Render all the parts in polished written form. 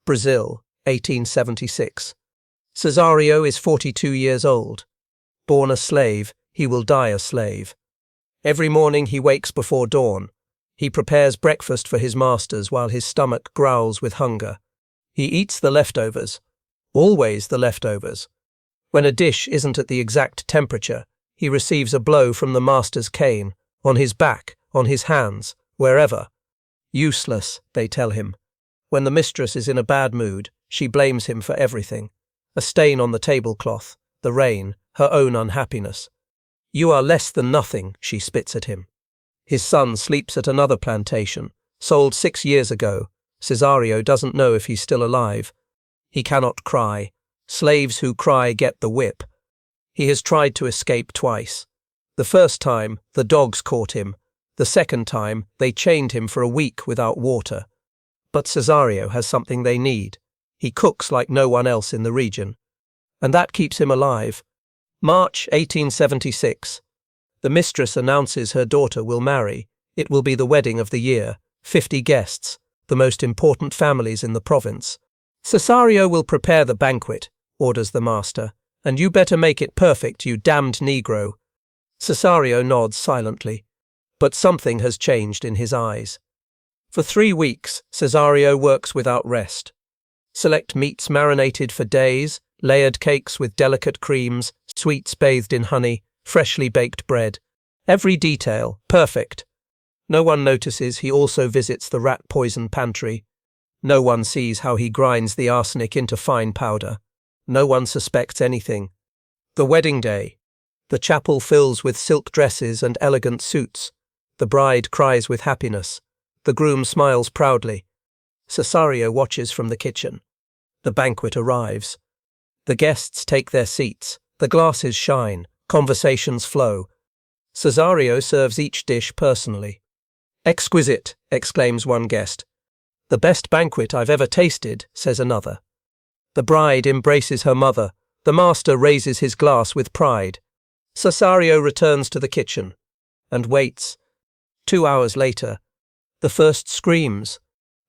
Brazil, 1876. Cesario is 42 years old. Born a slave, he will die a slave. Every morning he wakes before dawn. He prepares breakfast for his masters while his stomach growls with hunger. He eats the leftovers. Always the leftovers. When a dish isn't at the exact temperature, he receives a blow from the master's cane, on his back, on his hands, wherever. Useless, they tell him. When the mistress is in a bad mood, she blames him for everything. A stain on the tablecloth, the rain, her own unhappiness. You are less than nothing, she spits at him. His son sleeps at another plantation, sold 6 years ago. Cesario doesn't know if he's still alive. He cannot cry. Slaves who cry get the whip. He has tried to escape twice. The first time, the dogs caught him. The second time, they chained him for a week without water. But Cesario has something they need. He cooks like no one else in the region. And that keeps him alive. March 1876. The mistress announces her daughter will marry. It will be the wedding of the year. 50 guests, the most important families in the province. Cesario will prepare the banquet, orders the master, and you better make it perfect, you damned Negro. Cesario nods silently, but something has changed in his eyes. For 3 weeks, Cesario works without rest. Select meats marinated for days, layered cakes with delicate creams, sweets bathed in honey, freshly baked bread. Every detail, perfect. No one notices he also visits the rat poison pantry. No one sees how he grinds the arsenic into fine powder. No one suspects anything. The wedding day. The chapel fills with silk dresses and elegant suits. The bride cries with happiness. The groom smiles proudly. Cesario watches from the kitchen. The banquet arrives. The guests take their seats. The glasses shine. Conversations flow. Cesario serves each dish personally. "Exquisite," exclaims one guest. "The best banquet I've ever tasted," says another. The bride embraces her mother. The master raises his glass with pride. Cesario returns to the kitchen and waits. 2 hours later, the first screams.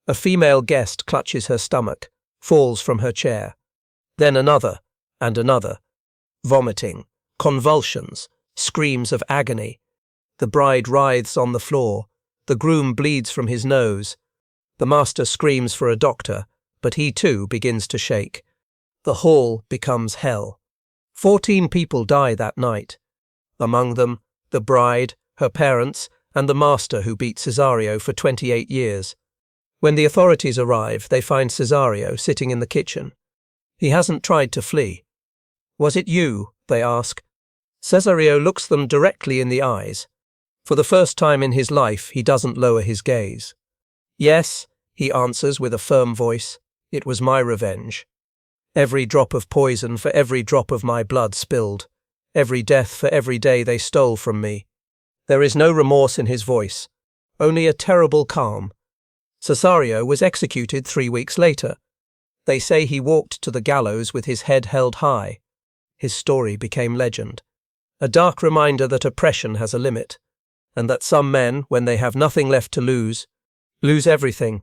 A female guest clutches her stomach, falls from her chair. Then another, and another. Vomiting, convulsions, screams of agony. The bride writhes on the floor. The groom bleeds from his nose. The master screams for a doctor, but he too begins to shake. The hall becomes hell. 14 people die that night. Among them, the bride, her parents, and the master who beat Cesario for 28 years. When the authorities arrive, they find Cesario sitting in the kitchen. He hasn't tried to flee. "Was it you?" they ask. Cesario looks them directly in the eyes. For the first time in his life, he doesn't lower his gaze. "Yes," he answers with a firm voice, "it was my revenge. Every drop of poison for every drop of my blood spilled. Every death for every day they stole from me." There is no remorse in his voice, only a terrible calm. Cesario was executed 3 weeks later. They say he walked to the gallows with his head held high. His story became legend, a dark reminder that oppression has a limit, and that some men, when they have nothing left to lose everything.